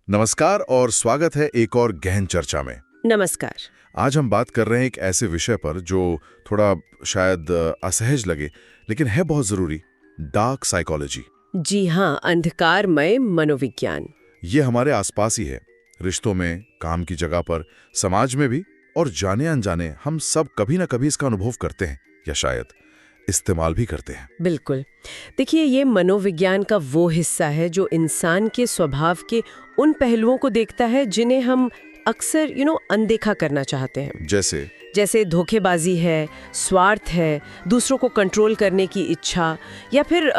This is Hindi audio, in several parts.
नमस्कार और स्वागत है एक और गहन चर्चा में। नमस्कार। आज हम बात कर रहे हैं एक ऐसे विषय पर जो थोड़ा शायद असहज लगे, लेकिन है बहुत जरूरी। Dark psychology. जी हाँ, अंधकारमय मनोविज्ञान। ये हमारे आसपास ही है, रिश्तों में, काम की जगह पर, समाज में भी, और जाने अनजाने हम सब कभी ना कभी इसका अनुभव करते हैं या शायद इस्तेमाल भी करते हैं। बिल्कुल। देखिए, ये मनोविज्ञान का वो हिस्सा है जो इंसान के स्वभाव के उन पहलुओं को देखता है जिन्हें हम अक्सर अनदेखा करना चाहते हैं। जैसे धोखेबाजी है, स्वार्थ है, दूसरों को कंट्रोल करने की इच्छा, या फिर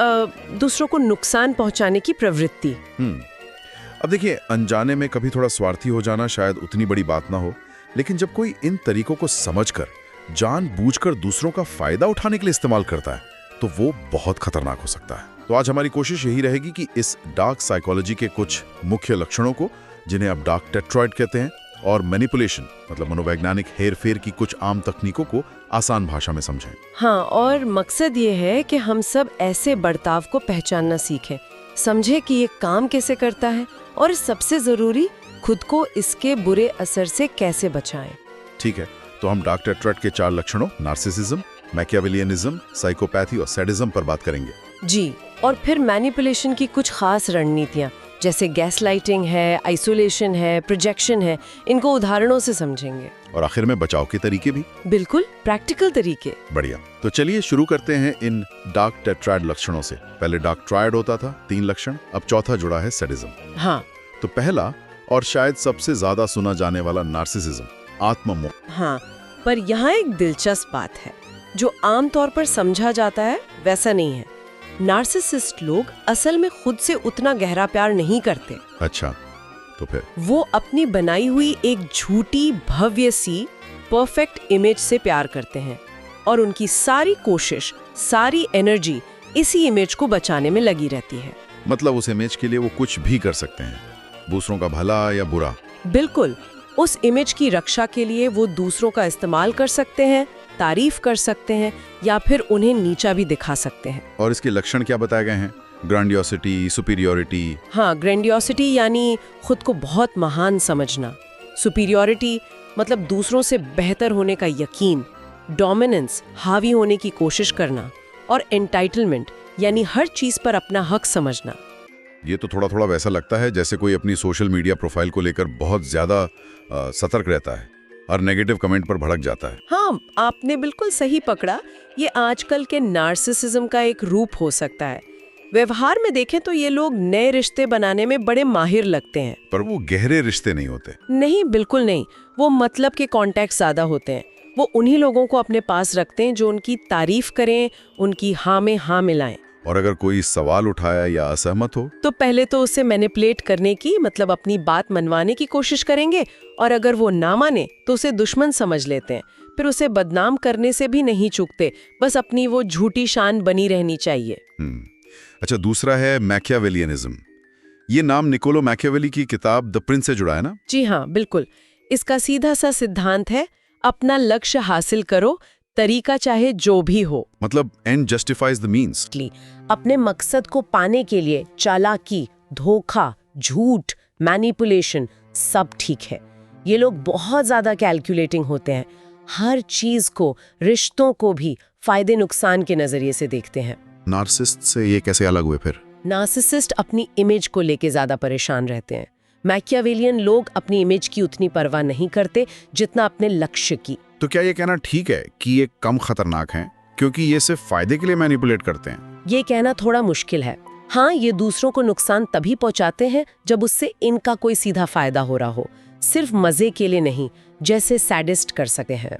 दूसरों को नुकसान पहुंचाने की प्रवृत्ति। अब देखिए, अनजाने में कभी थोड़ा स्वार्थी हो जाना शायद उतनी बड़ी बात ना हो, लेकिन जब कोई इन तरीकों को समझकर, जानबूझकर दूसरों का फायदा उठाने के लिए इस्तेमाल करता है, तो वो बहुत खतरनाक हो सकता है। तो आज हमारी कोशिश यही रहेगी कि इस डार्क साइकोलॉजी के कुछ मुख्य लक्षणों को, जिन्हें अब डार्क टेट्रॉइड कहते हैं, और मैनिपुलेशन मतलब मनोवैज्ञानिक हेरफेर की कुछ आम तकनीकों को आसान भाषा में समझें। हाँ, और मकसद ये है कि हम सब ऐसे बर्ताव को पहचानना सीखें, समझे कि ये काम कैसे करता है, और सबसे जरूरी, खुद को इसके बुरे असर से कैसे बचाएं। ठीक है, तो हम डार्क टेट्रॉइड के 4 लक्षणों नार्सिसिज्म, मैकियावेलियनिज्म, साइकोपैथी और सैडिज्म पर बात करेंगे। जी, और फिर मैनिपुलेशन की कुछ खास रणनीतियाँ, जैसे गैसलाइटिंग है, आइसोलेशन है, प्रोजेक्शन है, इनको उदाहरणों से समझेंगे। और आखिर में बचाव के तरीके भी। बिल्कुल, प्रैक्टिकल तरीके। बढ़िया, तो चलिए शुरू करते हैं इन डार्क टेट्राइड लक्षणों से। पहले डार्क ट्राइड होता था, 3 लक्षण, अब चौथा जुड़ा है सैडिज्म। हाँ, तो पहला और शायद सबसे ज्यादा सुना जाने वाला नार्सिसिज्म, आत्ममोह। हाँ, पर यहाँ एक दिलचस्प बात है, जो आमतौर पर समझा जाता है वैसा नहीं है। नार्सिसिस्ट लोग असल में खुद से उतना गहरा प्यार नहीं करते। अच्छा, तो फिर वो अपनी बनाई हुई एक झूठी भव्य सी परफेक्ट इमेज से प्यार करते हैं, और उनकी सारी कोशिश, सारी एनर्जी इसी इमेज को बचाने में लगी रहती है। मतलब उस इमेज के लिए वो कुछ भी कर सकते हैं, दूसरों का भला या बुरा। बिल्कुल, उस इमेज की रक्षा के लिए वो दूसरों का इस्तेमाल कर सकते हैं, तारीफ कर सकते हैं, या फिर उन्हें नीचा भी दिखा सकते हैं। और इसके लक्षण क्या बताए गए हैं? Grandiosity, superiority. हाँ, ग्रैंडियोसिटी यानी खुद को बहुत महान समझना, सुपीरियोरिटी मतलब दूसरों से बेहतर होने का यकीन, डोमिनेंस हावी होने की कोशिश करना, और एंटाइटलमेंट यानी हर चीज पर अपना हक समझना। ये तो थोड़ा थोड़ा वैसा लगता है जैसे कोई अपनी सोशल मीडिया प्रोफाइल को लेकर बहुत ज्यादा सतर्क रहता है और नेगेटिव कमेंट पर भड़क जाता है। हाँ, आपने बिल्कुल सही पकड़ा। ये आजकल के नार्सिसिज्म का एक रूप हो सकता है। व्यवहार में देखें तो ये लोग नए रिश्ते बनाने में बड़े माहिर लगते हैं, पर वो गहरे रिश्ते नहीं होते। नहीं, बिल्कुल नहीं। वो मतलब के कॉन्टैक्ट ज्यादा होते हैं। वो उन्हीं लोगों को अपने पास रखते हैं जो उनकी तारीफ करें, उनकी हाँ में हाँ मिलाएं। और अगर कोई सवाल उठाया या असहमत हो तो पहले तो उसे मैनिपुलेट करने की, मतलब अपनी बात मनवाने की कोशिश करेंगे, और अगर वो ना माने तो उसे दुश्मन समझ लेते हैं। फिर उसे बदनाम करने से भी नहीं चूकते, बस अपनी वो झूठी शान बनी रहनी चाहिए। अच्छा, दूसरा है मैकियावेलियनिज्म। ये नाम निकोलो मैकियावेली की किताब द प्रिंस से जुड़ा है ना? जी हाँ, बिल्कुल। इसका सीधा सा सिद्धांत है, अपना लक्ष्य हासिल करो, तरीका चाहे जो भी हो। मतलब एंड जस्टिफाइज द मीन्स। अपने मकसद को पाने के लिए चालाकी, धोखा, झूठ, मैनिपुलेशन सब ठीक है। ये लोग बहुत ज्यादा कैलकुलेटिंग होते हैं, हर चीज को, रिश्तों को भी फायदे नुकसान के नजरिए से देखते हैं। नार्सिसिस्ट से ये कैसे अलग हुए फिर? नार्सिसिस्ट अपनी इमेज को लेके ज्यादा परेशान रहते हैं। मैकियावेलियन लोग अपनी इमेज की उतनी परवाह नहीं करते जितना अपने लक्ष्य की। तो क्या ये कहना ठीक है कि ये कम खतरनाक हैं क्योंकि ये सिर्फ फायदे के लिए मैनिपुलेट करते हैं? ये कहना थोड़ा मुश्किल है। हाँ, ये दूसरों को नुकसान तभी पहुंचाते हैं जब उससे इनका कोई सीधा फायदा हो रहा हो, सिर्फ मजे के लिए नहीं, जैसे सैडिस्ट कर सकते हैं।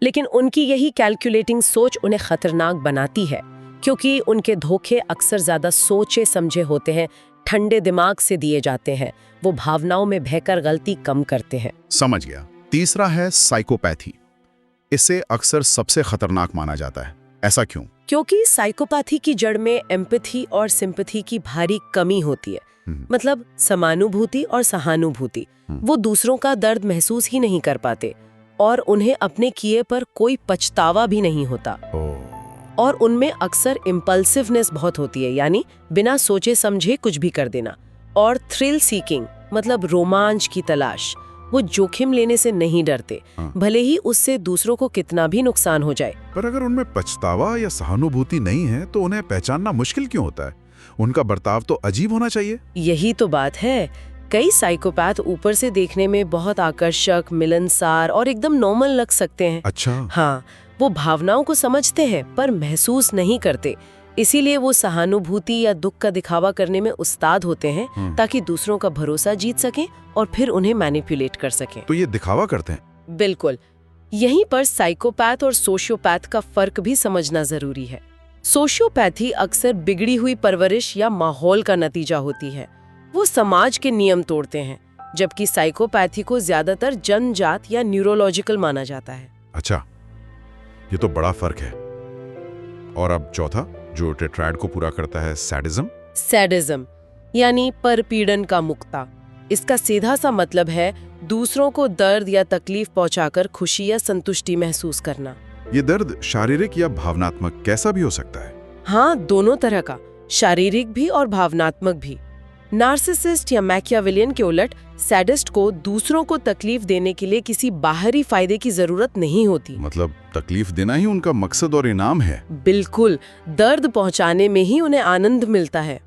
लेकिन उनकी यही कैलकुलेटिंग सोच उन्हें खतरनाक बनाती है, क्योंकि उनके धोखे अक्सर ज्यादा सोचे समझे होते हैं, ठंडे दिमाग से दिए जाते हैं। वो भावनाओं में बहकर गलती कम करते हैं। समझ गया। तीसरा है साइकोपैथी। इसे अक्सर सबसे खतरनाक माना जाता है, ऐसा क्यों? क्योंकि साइकोपैथी की जड़ में एम्पैथी और सिंपैथी की भारी कमी होती है। मतलब समानुभूति और सहानुभूति। वो दूसरों का दर्द महसूस ही नहीं कर पाते, और उन्हें अपने किए पर कोई पछतावा भी नहीं होता। और उनमें अक्सर इम्पल्सिवनेस बहुत होती है, यानी बिना सोचे समझे कुछ भी कर देना। और थ्रिल सीकिंग, मतलब रोमांच की तलाश। वो जोखिम लेने से नहीं डरते, भले ही उससे दूसरों को कितना भी नुकसान हो जाए। पर अगर उनमें पछतावा या सहानुभूति नहीं है तो उन्हें पहचानना मुश्किल क्यों होता है? उनका बर्ताव तो अजीब होना चाहिए। यही तो बात है। कई साइकोपैथ ऊपर से देखने में बहुत आकर्षक, मिलनसार और एकदम नॉर्मल लग सकते हैं। अच्छा। हाँ, वो भावनाओं को समझते हैं पर महसूस नहीं करते। इसीलिए वो सहानुभूति या दुख का दिखावा करने में उस्ताद होते हैं ताकि दूसरों का भरोसा जीत सकें और फिर उन्हें मैनिपुलेट कर सकें। तो ये दिखावा करते हैं? बिल्कुल। यहीं पर साइकोपैथ और सोशियोपैथ का फर्क भी समझना जरूरी है। सोशियोपैथी अक्सर बिगड़ी हुई परवरिश या माहौल का नतीजा होती है। वो समाज के नियम तोड़ते हैं, जबकि साइकोपैथी को ज्यादातर जनजात या न्यूरोलॉजिकल माना जाता है। अच्छा, ये तो बड़ा फर्क है। और अब चौथा जो टेट्रायड को पूरा करता है, सैडिज्म। सैडिज्म यानी परपीड़न का मुक्ता। इसका सीधा सा मतलब है दूसरों को दर्द या तकलीफ पहुंचाकर खुशी या संतुष्टि महसूस करना। ये दर्द शारीरिक या भावनात्मक कैसा भी हो सकता है? हाँ, दोनों तरह का, शारीरिक भी और भावनात्मक भी। नार्सिसिस्ट या मैकियावेलियन के उलट सैडिस्ट को दूसरों को तकलीफ देने के लिए किसी बाहरी फायदे की जरूरत नहीं होती। मतलब तकलीफ देना ही उनका मकसद और इनाम है। बिल्कुल, दर्द पहुंचाने में ही उन्हें आनंद मिलता है।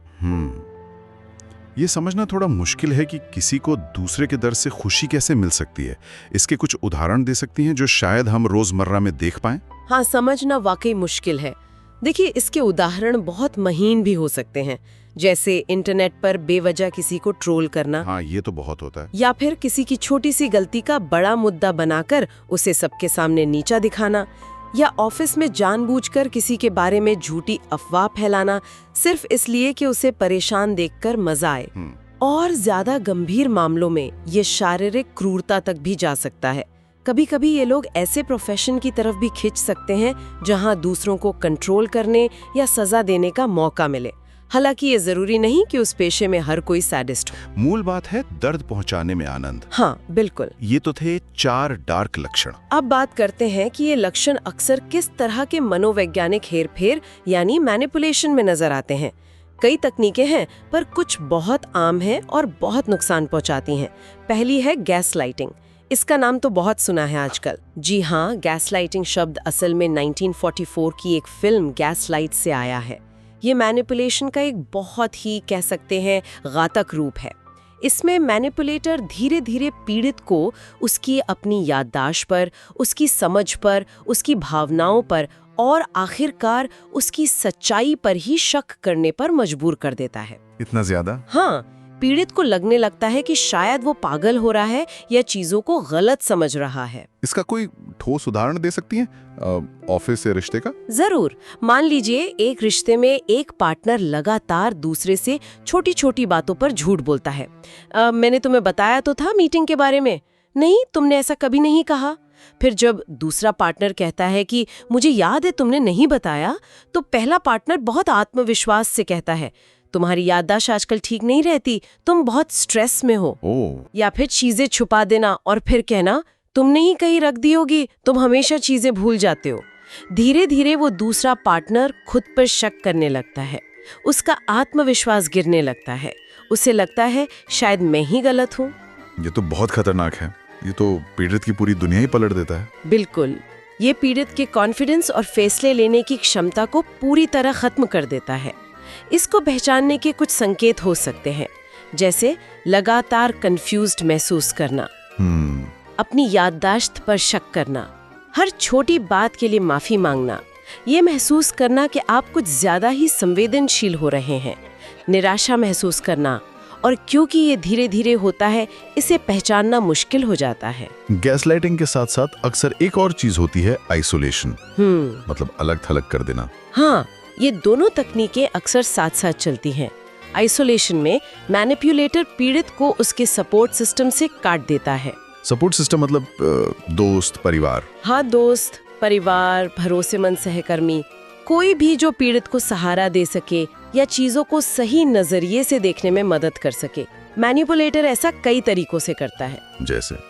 ये समझना थोड़ा मुश्किल है कि किसी को दूसरे के दर्द से खुशी कैसे मिल सकती है। इसके कुछ उदाहरण दे सकती हैं जो शायद हम रोजमर्रा में देख पाएं? हाँ, समझना वाकई मुश्किल है। देखिए, इसके उदाहरण बहुत महीन भी हो सकते हैं, जैसे इंटरनेट पर बेवजह किसी को ट्रोल करना। हाँ, ये तो बहुत होता है। या फिर किसी की छोटी सी गलती का बड़ा मुद्दा बनाकर उसे सबके सामने नीचा दिखाना, या ऑफिस में जानबूझकर किसी के बारे में झूठी अफवाह फैलाना सिर्फ इसलिए कि उसे परेशान देखकर मजा आए। और ज्यादा गंभीर मामलों में ये शारीरिक क्रूरता तक भी जा सकता है। कभी कभी ये लोग ऐसे प्रोफेशन की तरफ भी खिंच सकते हैं जहां दूसरों को कंट्रोल करने या सजा देने का मौका मिले। हालांकि ये जरूरी नहीं कि उस पेशे में हर कोई सैडिस्ट हो। मूल बात है दर्द पहुंचाने में आनंद। हाँ, बिल्कुल। ये तो थे 4 डार्क लक्षण। अब बात करते हैं कि ये लक्षण अक्सर किस तरह के मनोवैज्ञानिक हेरफेर यानी मैनिपुलेशन में नजर आते हैं। कई तकनीकें हैं, पर कुछ बहुत आम हैं और बहुत नुकसान पहुंचाती हैं। पहली है गैसलाइटिंग। इसका नाम तो बहुत सुना है आजकल। जी हाँ, गैसलाइटिंग शब्द असल में 1944 की एक फिल्म गैसलाइट से आया है। ये मैनिपुलेशन का एक बहुत ही, कह सकते हैं, घातक रूप है। इसमें मैनिपुलेटर धीरे धीरे पीड़ित को उसकी अपनी याददाश्त पर, उसकी समझ पर, उसकी भावनाओं पर और आखिरकार उसकी सच्चाई पर ही शक करने पर मजबूर कर देता है। इतना ज्यादा? हाँ, पीड़ित को लगने लगता है कि शायद वो पागल हो रहा है या चीजों को गलत समझ रहा है। इसका कोई ठोस उदाहरण दे सकती हैं? ऑफिस से रिश्ते का? जरूर। मान लीजिए एक रिश्ते में एक पार्टनर लगातार दूसरे से छोटी छोटी बातों पर झूठ बोलता है। मैंने तुम्हें बताया तो था मीटिंग के बारे में। नहीं, तुमने ऐसा कभी नहीं कहा। फिर जब दूसरा पार्टनर कहता है कि मुझे याद है तुमने नहीं बताया, तो पहला पार्टनर बहुत आत्मविश्वास से कहता है, तुम्हारी याददाश्त आजकल ठीक नहीं रहती, तुम बहुत स्ट्रेस में हो। या फिर चीजें छुपा देना और फिर कहना, तुमने ही कहीं रख दी होगी, तुम हमेशा चीजें भूल जाते हो। धीरे धीरे वो दूसरा पार्टनर खुद पर शक करने लगता है, उसका आत्मविश्वास गिरने लगता है, उसे लगता है शायद मैं ही गलत हूँ। ये तो बहुत खतरनाक है। ये तो पीड़ित की पूरी दुनिया ही पलट देता है। बिल्कुल, ये पीड़ित के कॉन्फिडेंस और फैसले लेने की क्षमता को पूरी तरह खत्म कर देता है। इसको पहचानने के कुछ संकेत हो सकते हैं, जैसे लगातार कंफ्यूज्ड महसूस करना, अपनी याददाश्त पर शक करना, हर छोटी बात के लिए माफी मांगना, ये महसूस करना कि आप कुछ ज्यादा ही संवेदनशील हो रहे हैं, निराशा महसूस करना। और क्योंकि ये धीरे धीरे होता है, इसे पहचानना मुश्किल हो जाता है। गैसलाइटिंग के साथ साथ अक्सर एक और चीज होती है, आइसोलेशन। मतलब अलग थलग कर देना। हाँ, ये दोनों तकनीकें अक्सर साथ साथ चलती हैं। आइसोलेशन में मैनिपुलेटर पीड़ित को उसके सपोर्ट सिस्टम से काट देता है। सपोर्ट सिस्टम मतलब दोस्त, परिवार? हाँ, दोस्त, परिवार, भरोसेमंद सहकर्मी, कोई भी जो पीड़ित को सहारा दे सके या चीजों को सही नजरिए से देखने में मदद कर सके। मैनिपुलेटर ऐसा कई तरीकों से करता है।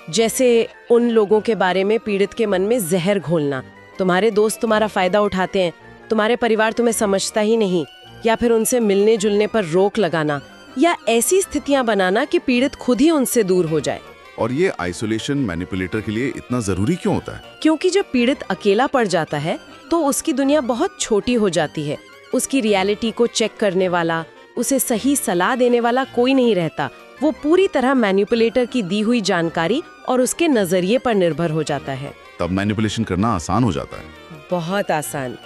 जैसे उन लोगों के बारे में पीड़ित के मन में जहर घोलना, तुम्हारे दोस्त तुम्हारा फायदा उठाते हैं, तुम्हारे परिवार तुम्हें समझता ही नहीं, या फिर उनसे मिलने जुलने पर रोक लगाना, या ऐसी स्थितियां बनाना कि पीड़ित खुद ही उनसे दूर हो जाए। और ये आइसोलेशन मैनिपुलेटर के लिए इतना जरूरी क्यों होता है? क्योंकि जब पीड़ित अकेला पड़ जाता है तो उसकी दुनिया बहुत छोटी हो जाती है। उसकी रियलिटी को चेक करने वाला, उसे सही सलाह देने वाला कोई नहीं रहता। वो पूरी तरह मैनिपुलेटर की दी हुई जानकारी और उसके नजरिए पर निर्भर हो जाता है। तब मैनिपुलेशन करना आसान हो जाता है। बहुत आसान।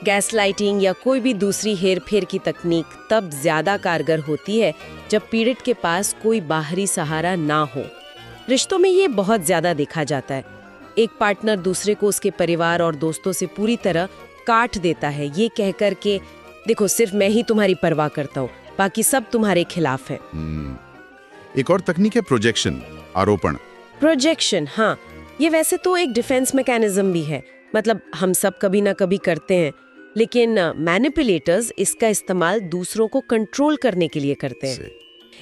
गैसलाइटिंग या कोई भी दूसरी हेरफेर की तकनीक तब ज्यादा कारगर होती है जब पीड़ित के पास कोई बाहरी सहारा ना हो। रिश्तों में ये बहुत ज्यादा देखा जाता है। एक पार्टनर दूसरे को उसके परिवार और दोस्तों से पूरी तरह काट देता है, ये कहकर के देखो सिर्फ मैं ही तुम्हारी परवाह करता हूँ, बाकी सब तुम्हारे खिलाफ है। एक और तकनीक है प्रोजेक्शन, आरोपण। प्रोजेक्शन, हाँ, ये वैसे तो एक डिफेंस मैकेनिज्म भी है। मतलब हम सब कभी ना कभी करते हैं, लेकिन मैनिपुलेटर्स इसका इस्तेमाल दूसरों को कंट्रोल करने के लिए करते हैं।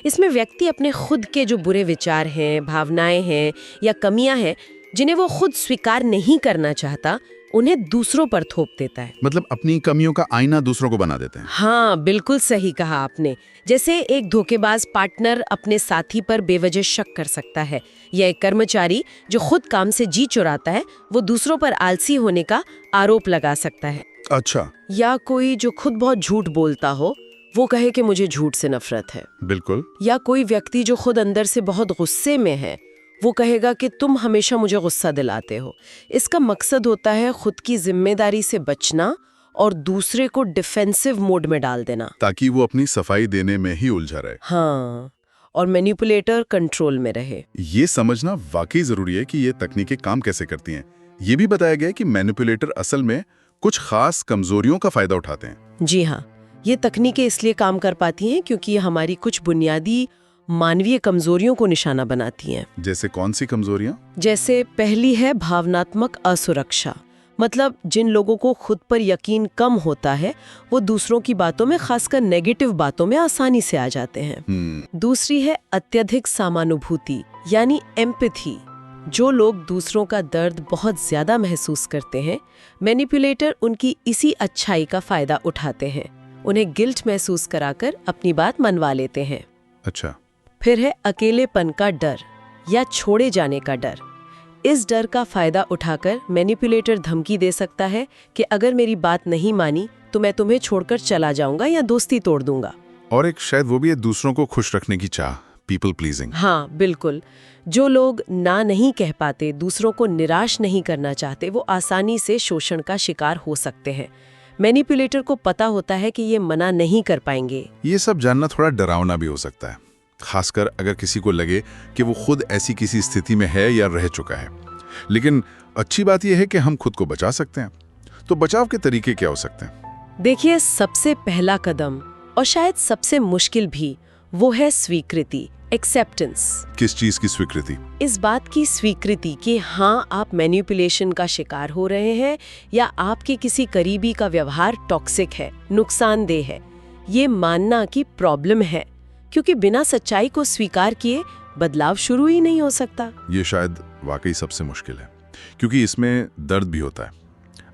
इसमें व्यक्ति अपने खुद के जो बुरे विचार हैं, भावनाएं हैं या कमियां हैं जिन्हें वो खुद स्वीकार नहीं करना चाहता, उन्हें दूसरों पर थोप देता है। मतलब अपनी कमियों का आईना दूसरों को बना देते हैं। हाँ, बिल्कुल सही कहा आपने। जैसे एक धोखेबाज पार्टनर अपने साथी पर बेवजह शक कर सकता है, या एक कर्मचारी जो खुद काम से जी चुराता है वो दूसरों पर आलसी होने का आरोप लगा सकता है। अच्छा। या कोई जो खुद बहुत झूठ बोलता हो वो कहे कि मुझे झूठ से नफरत है। बिल्कुल। या कोई व्यक्ति जो खुद अंदर से बहुत गुस्से में है वो कहेगा कि तुम हमेशा मुझे गुस्सा दिलाते हो। इसका मकसद होता है खुद की जिम्मेदारी से बचना और दूसरे को डिफेंसिव मोड में डाल देना, ताकि वो अपनी सफाई देने में ही उलझा रहे। हाँ, और मैनिपुलेटर कंट्रोल में रहे। ये समझना वाकई जरूरी है कि ये तकनीकें काम कैसे करती हैं। ये भी बताया गया है कि मैनिपुलेटर असल में कुछ खास कमजोरियों का फायदा उठाते हैं। जी हाँ, ये तकनीकें इसलिए काम कर पाती हैं क्योंकि ये हमारी कुछ बुनियादी मानवीय कमजोरियों को निशाना बनाती हैं। जैसे कौन सी कमजोरियां? जैसे पहली है भावनात्मक असुरक्षा। मतलब जिन लोगों को खुद पर यकीन कम होता है वो दूसरों की बातों में, खासकर नेगेटिव बातों में आसानी से आ जाते हैं। दूसरी है अत्यधिक समानुभूति यानी एम्पैथी। जो लोग दूसरों का दर्द बहुत ज्यादा महसूस करते हैं, मैनिपुलेटर उनकी इसी अच्छाई का फायदा उठाते हैं, उन्हें गिल्ट महसूस कराकर अपनी बात मनवा लेते हैं। अच्छा। फिर है अकेलेपन का डर या छोड़े जाने का डर। इस डर का फायदा उठाकर मैनिपुलेटर धमकी दे सकता है कि अगर मेरी बात नहीं मानी तो मैं तुम्हें छोड़कर चला जाऊंगा या दोस्ती तोड़ दूंगा। और एक शायद वो भी है दूसरों को खुश रखने की चाह, पीपल प्लीजिंग। हाँ, बिल्कुल। जो लोग ना नहीं कह पाते, दूसरों को निराश नहीं करना चाहते, वो आसानी से शोषण का शिकार हो सकते हैं। मैनिपुलेटर को पता होता है कि ये मना नहीं कर पाएंगे। ये सब जानना थोड़ा डरावना भी हो सकता है, खासकर अगर किसी को लगे कि वो खुद ऐसी किसी स्थिति में है या रह चुका है। लेकिन अच्छी बात यह है कि हम खुद को बचा सकते हैं। तो बचाव के तरीके क्या हो सकते हैं? देखिए, सबसे पहला कदम और शायद सबसे मुश्किल भी वो है स्वीकृति, एक्सेप्टेंस। किस चीज की स्वीकृति? इस बात की स्वीकृति कि हाँ, आप मैनिपुलेशन का शिकार हो रहे हैं या आपके किसी करीबी का व्यवहार टॉक्सिक है, नुकसानदेह है। ये मानना कि प्रॉब्लम है, क्योंकि बिना सच्चाई को स्वीकार किए बदलाव शुरू ही नहीं हो सकता। ये शायद वाकई सबसे मुश्किल है, क्योंकि इसमें दर्द भी होता है।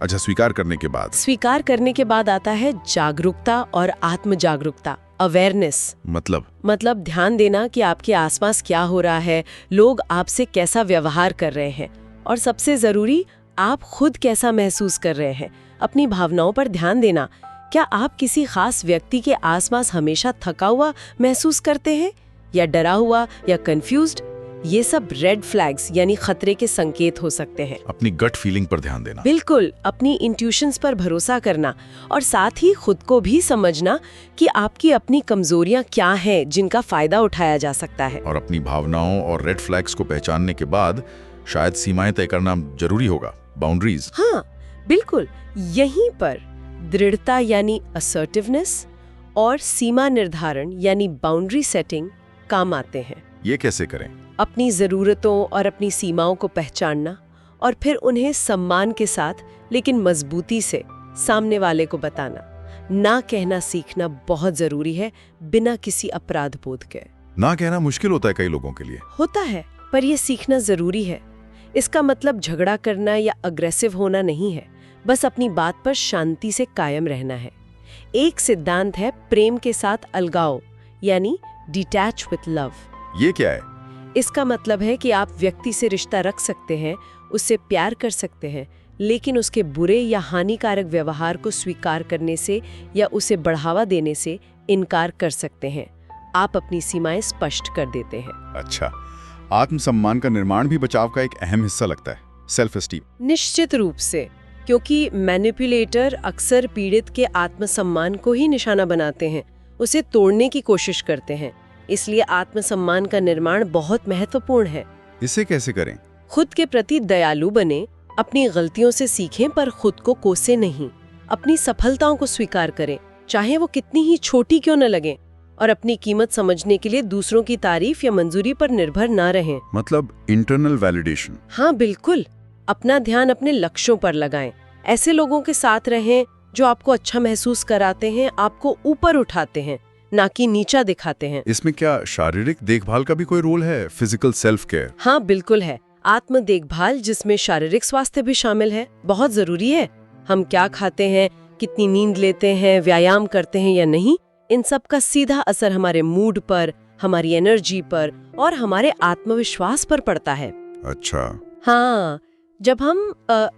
अच्छा, स्वीकार करने के बाद आता है जागरूकता और आत्म जागरूकता, अवेयरनेस। मतलब ध्यान देना कि आपके आसपास क्या हो रहा है, लोग आपसे कैसा व्यवहार कर रहे हैं, और सबसे जरूरी, आप खुद कैसा महसूस कर रहे हैं। अपनी भावनाओं पर ध्यान देना। क्या आप किसी खास व्यक्ति के आसपास हमेशा थका हुआ महसूस करते हैं, या डरा हुआ, या कंफ्यूज्ड? ये सब रेड फ्लैग्स यानी खतरे के संकेत हो सकते हैं। अपनी गट फीलिंग पर ध्यान देना। बिल्कुल, अपनी इंट्यूशंस पर भरोसा करना, और साथ ही खुद को भी समझना कि आपकी अपनी कमजोरियां क्या हैं जिनका फायदा उठाया जा सकता है। और अपनी भावनाओं और रेड फ्लैग्स को पहचानने के बाद शायद सीमाएं तय करना जरूरी होगा, बाउंड्रीज। हाँ, बिल्कुल। यहीं पर दृढ़ता यानी असर्टिवनेस और सीमा निर्धारण यानी बाउंड्री सेटिंग काम आते हैं। ये कैसे करें? अपनी ज़रूरतों और अपनी सीमाओं को पहचानना और फिर उन्हें सम्मान के साथ लेकिन मजबूती से सामने वाले को बताना। ना कहना सीखना बहुत ज़रूरी है, बिना किसी अपराध बोध के। ना कहना मुश्किल होता है कई लोगों के लिए। होता है, पर यह सीखना ज़रूरी है। इसका मतलब झगड़ा करना या अग्रेसिव होना नहीं है, बस अपनी बात पर शांति से कायम रहना है। एक सिद्धांत है प्रेम के साथ अलगाव, यानी डिटैच विथ लव। ये क्या है? इसका मतलब है कि आप व्यक्ति से रिश्ता रख सकते हैं, उससे प्यार कर सकते हैं, लेकिन उसके बुरे या हानिकारक व्यवहार को स्वीकार करने से या उसे बढ़ावा देने से इनकार कर सकते हैं। आप अपनी सीमाएं स्पष्ट कर देते हैं। अच्छा, आत्मसम्मान का निर्माण भी बचाव का एक अहम हिस्सा लगता है, सेल्फ एस्टीम। निश्चित रूप से, क्योंकि मैनिपुलेटर अक्सर पीड़ित के आत्मसम्मान को ही निशाना बनाते हैं, उसे तोड़ने की कोशिश करते हैं। इसलिए आत्मसम्मान का निर्माण बहुत महत्वपूर्ण है। इसे कैसे करें? खुद के प्रति दयालु बने, अपनी गलतियों से सीखें पर खुद को कोसे नहीं। अपनी सफलताओं को स्वीकार करें, चाहे वो कितनी ही छोटी क्यों न लगें, और अपनी कीमत समझने के लिए दूसरों की तारीफ या मंजूरी पर निर्भर न रहें। मतलब इंटरनल वैलिडेशन। हाँ बिल्कुल, अपना ध्यान अपने लक्ष्यों पर लगाएं। ऐसे लोगों के साथ रहें जो आपको अच्छा महसूस कराते हैं, आपको ऊपर उठाते हैं, ना कि नीचा दिखाते हैं। इसमें क्या शारीरिक देखभाल का भी कोई रोल है, फिजिकल सेल्फ केयर? हाँ बिल्कुल है। आत्म देखभाल जिसमें शारीरिक स्वास्थ्य भी शामिल है, बहुत जरूरी है। हम क्या खाते हैं, कितनी नींद लेते हैं, व्यायाम करते हैं या नहीं, इन सब का सीधा असर हमारे मूड पर, हमारी एनर्जी पर और हमारे आत्मविश्वास पर पड़ता है। अच्छा। हाँ, जब हम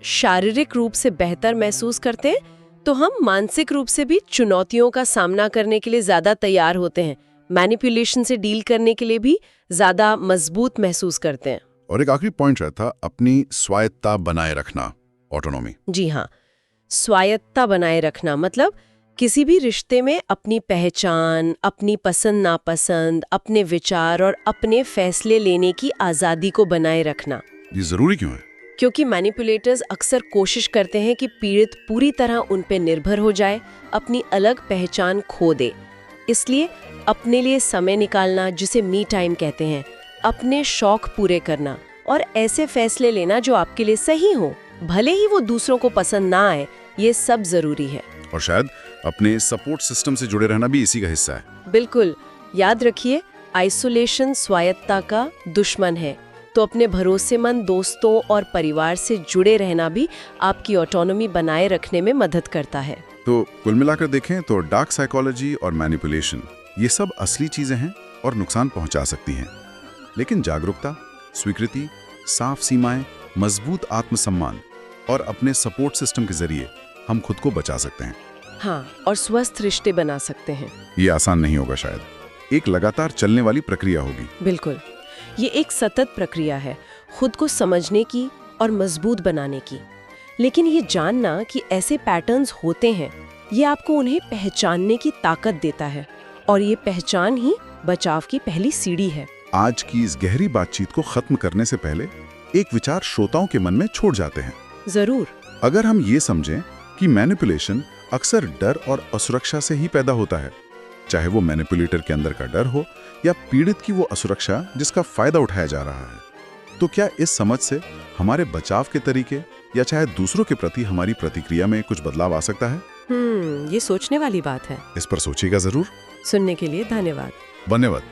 शारीरिक रूप से बेहतर महसूस करते हैं तो हम मानसिक रूप से भी चुनौतियों का सामना करने के लिए ज्यादा तैयार होते हैं, मैनिपुलेशन से डील करने के लिए भी ज्यादा मजबूत महसूस करते हैं। और एक आखिरी पॉइंट रहता, अपनी स्वायत्तता बनाए रखना, ऑटोनॉमी। जी हाँ, स्वायत्तता बनाए रखना मतलब किसी भी रिश्ते में अपनी पहचान, अपनी पसंद नापसंद, अपने विचार और अपने फैसले लेने की आजादी को बनाए रखना। ये जरूरी क्यों है? क्योंकि मैनिपुलेटर्स अक्सर कोशिश करते हैं कि पीड़ित पूरी तरह उन पे निर्भर हो जाए, अपनी अलग पहचान खो दे। इसलिए अपने लिए समय निकालना, जिसे मी टाइम कहते हैं, अपने शौक पूरे करना और ऐसे फैसले लेना जो आपके लिए सही हो, भले ही वो दूसरों को पसंद ना आए, ये सब जरूरी है। और शायद अपने सपोर्ट सिस्टम से जुड़े रहना भी इसी का हिस्सा है। बिल्कुल, याद रखिए, आइसोलेशन स्वायत्तता का दुश्मन है। तो अपने भरोसेमंद दोस्तों और परिवार से जुड़े रहना भी आपकी ऑटोनॉमी बनाए रखने में मदद करता है। तो कुल मिलाकर देखें तो डार्क साइकोलॉजी और मैनिपुलेशन, ये सब असली चीजें हैं और नुकसान पहुंचा सकती हैं। लेकिन जागरूकता, स्वीकृति, साफ सीमाएं, मजबूत आत्मसम्मान और अपने सपोर्ट सिस्टम के जरिए हम खुद को बचा सकते हैं। हाँ, और स्वस्थ रिश्ते बना सकते हैं। ये आसान नहीं होगा, शायद एक लगातार चलने वाली प्रक्रिया होगी। बिल्कुल, ये एक सतत प्रक्रिया है, खुद को समझने की और मजबूत बनाने की। लेकिन ये जानना कि ऐसे पैटर्न्स होते हैं, ये आपको उन्हें पहचानने की ताकत देता है, और ये पहचान ही बचाव की पहली सीढ़ी है। आज की इस गहरी बातचीत को खत्म करने से पहले एक विचार श्रोताओं के मन में छोड़ जाते हैं। जरूर। अगर हम ये समझें कि मैनिपुलेशन अक्सर डर और असुरक्षा से ही पैदा होता है, चाहे वो मैनिपुलेटर के अंदर का डर हो या पीड़ित की वो असुरक्षा जिसका फायदा उठाया जा रहा है, तो क्या इस समझ से हमारे बचाव के तरीके या चाहे दूसरों के प्रति हमारी प्रतिक्रिया में कुछ बदलाव आ सकता है? ये सोचने वाली बात है। इस पर सोचिएगा जरूर। सुनने के लिए धन्यवाद। धन्यवाद।